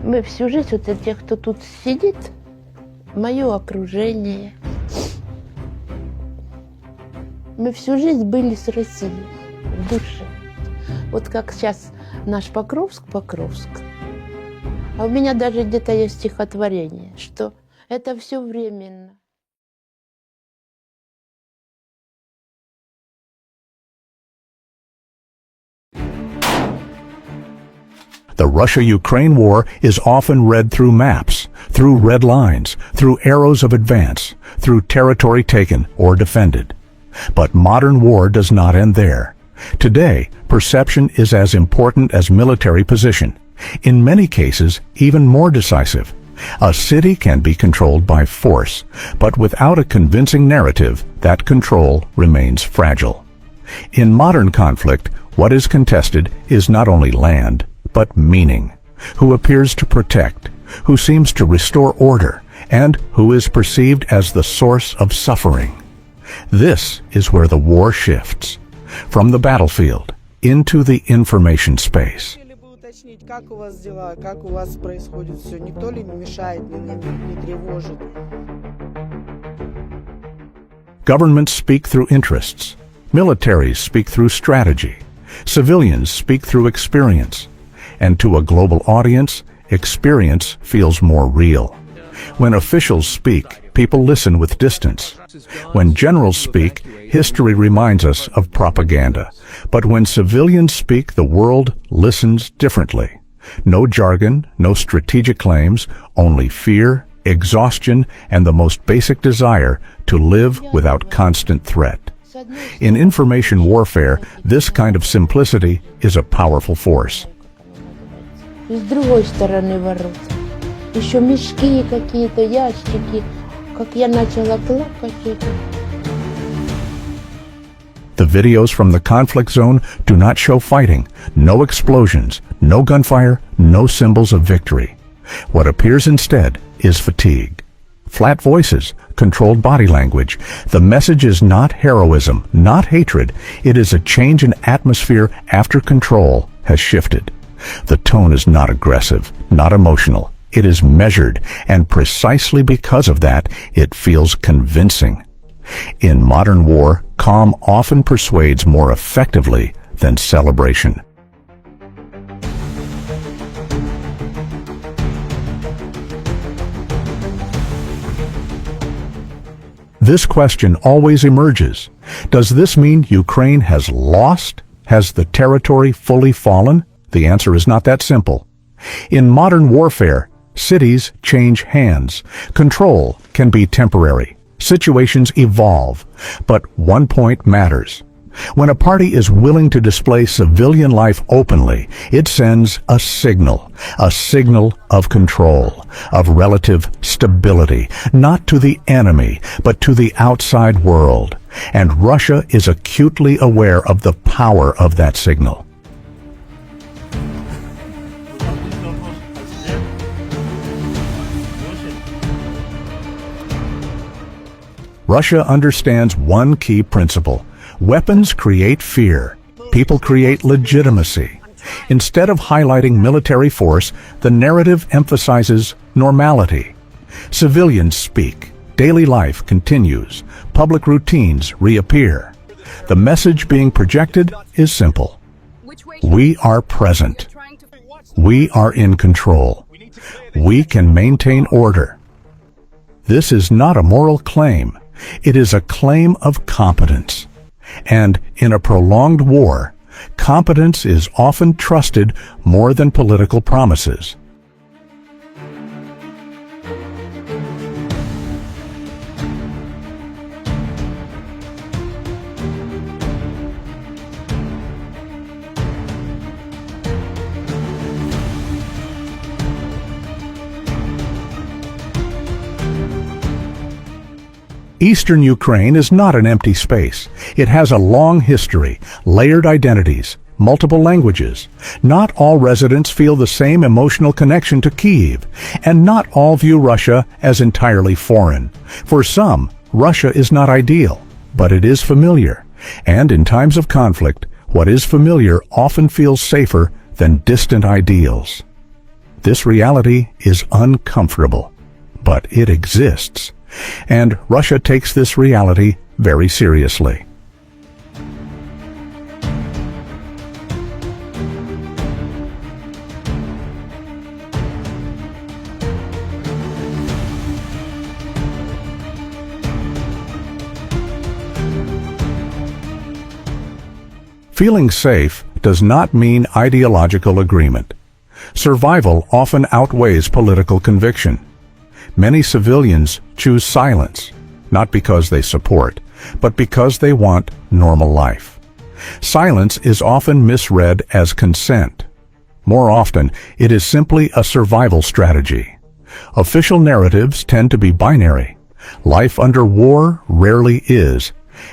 Мы всю жизнь, вот те, кто тут сидит, мое окружение, мы всю жизнь были с Россией в душе. Вот как сейчас наш Покровск. А у меня даже где-то есть стихотворение, что это все временно. The Russia-Ukraine war is often read through maps, through red lines, through arrows of advance, through territory taken or defended. But modern war does not end there. Today, perception is as important as military position. In many cases, even more decisive. A city can be controlled by force, but without a convincing narrative, that control remains fragile. In modern conflict, what is contested is not only land, but meaning. Who appears to protect, who seems to restore order, and who is perceived as the source of suffering. This is where the war shifts, from the battlefield into the information space. Как у вас дела, как у вас происходит все? Никто ли не мешает, не тревожит? Governments speak through interests. Militaries speak through strategy. Civilians speak through experience. And to a global audience, experience feels more real. When officials speak, people listen with distance. When generals speak, history reminds us of propaganda. But when civilians speak, the world listens differently. No jargon, no strategic claims, only fear, exhaustion, and the most basic desire to live without constant threat. In information warfare, this kind of simplicity is a powerful force. И с другой стороны ворот. Еще мешки какие-то, ящики. Как я начала плакать. The videos from the conflict zone do not show fighting, no explosions, no gunfire, no symbols of victory. What appears instead is fatigue. Flat voices, controlled body language. The message is not heroism, not hatred. It is a change in atmosphere after control has shifted. The tone is not aggressive, not emotional. It is measured, and precisely because of that, it feels convincing. In modern war, calm often persuades more effectively than celebration. This question always emerges. Does this mean Ukraine has lost? Has the territory fully fallen? The answer is not that simple. In modern warfare, cities change hands. Control can be temporary. Situations evolve. But one point matters. When a party is willing to display civilian life openly, it sends a signal of control, of relative stability, not to the enemy, but to the outside world. And Russia is acutely aware of the power of that signal. Russia understands one key principle. Weapons create fear. People create legitimacy. Instead of highlighting military force, the narrative emphasizes normality. Civilians speak. Daily life continues. Public routines reappear. The message being projected is simple. We are present. We are in control. We can maintain order. This is not a moral claim. It is a claim of competence. And in a prolonged war, competence is often trusted more than political promises. Eastern Ukraine is not an empty space. It has a long history, layered identities, multiple languages. Not all residents feel the same emotional connection to Kyiv, and not all view Russia as entirely foreign. For some, Russia is not ideal, but it is familiar. And in times of conflict, what is familiar often feels safer than distant ideals. This reality is uncomfortable, but it exists, and Russia takes this reality very seriously. Feeling safe does not mean ideological agreement. Survival often outweighs political conviction. Many civilians choose silence, not because they support, but because they want normal life. Silence is often misread as consent. More often, it is simply a survival strategy. Official narratives tend to be binary. Life under war rarely is,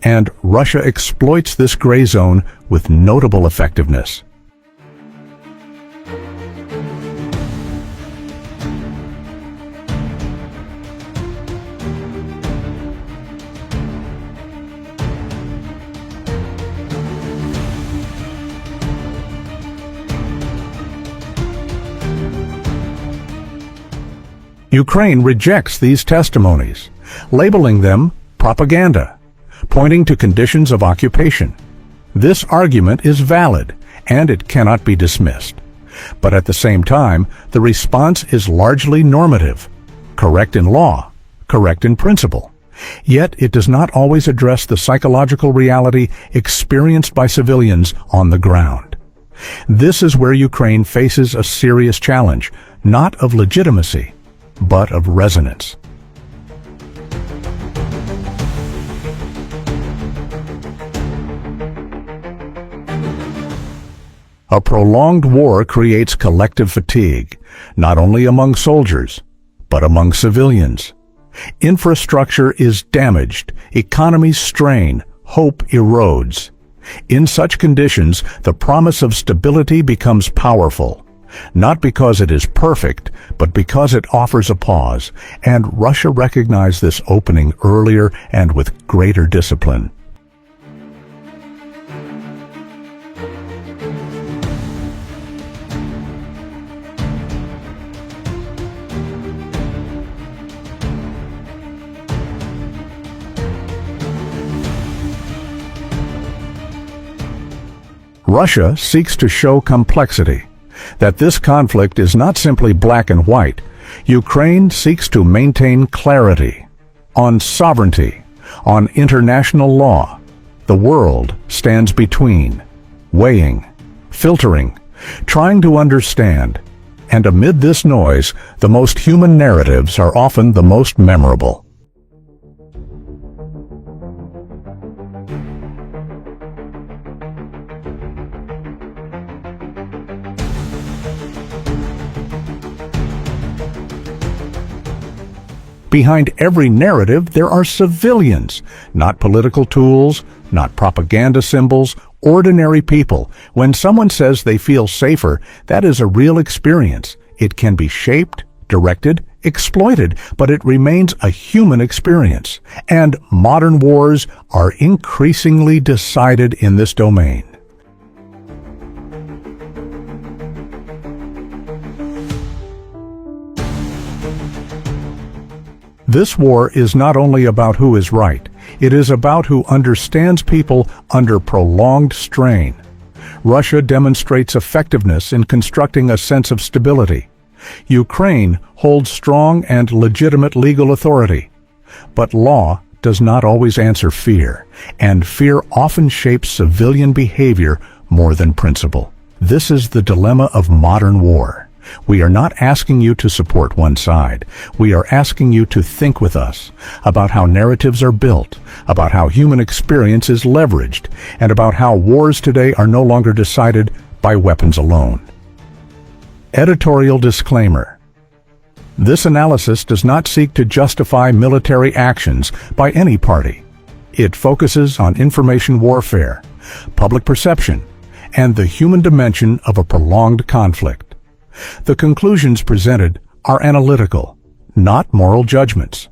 and Russia exploits this gray zone with notable effectiveness. Ukraine rejects these testimonies, labeling them propaganda, pointing to conditions of occupation. This argument is valid, and it cannot be dismissed. But at the same time, the response is largely normative, correct in law, correct in principle. Yet it does not always address the psychological reality experienced by civilians on the ground. This is where Ukraine faces a serious challenge, not of legitimacy, but of resonance. A prolonged war creates collective fatigue, not only among soldiers, but among civilians. Infrastructure is damaged, economies strain, hope erodes. In such conditions, the promise of stability becomes powerful, not because it is perfect, but because it offers a pause, and Russia recognized this opening earlier and with greater discipline. Russia seeks to show complexity, that this conflict is not simply black and white. Ukraine seeks to maintain clarity on sovereignty, on international law. The world stands between, weighing, filtering, trying to understand. And amid this noise, the most human narratives are often the most memorable. Behind every narrative, there are civilians, not political tools, not propaganda symbols, ordinary people. When someone says they feel safer, that is a real experience. It can be shaped, directed, exploited, but it remains a human experience. And modern wars are increasingly decided in this domain. This war is not only about who is right, it is about who understands people under prolonged strain. Russia demonstrates effectiveness in constructing a sense of stability. Ukraine holds strong and legitimate legal authority. But law does not always answer fear, and fear often shapes civilian behavior more than principle. This is the dilemma of modern war. We are not asking you to support one side. We are asking you to think with us about how narratives are built, about how human experience is leveraged, and about how wars today are no longer decided by weapons alone. Editorial disclaimer. This analysis does not seek to justify military actions by any party. It focuses on information warfare, public perception, and the human dimension of a prolonged conflict. The conclusions presented are analytical, not moral judgments.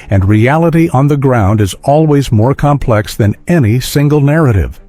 And reality on the ground is always more complex than any single narrative.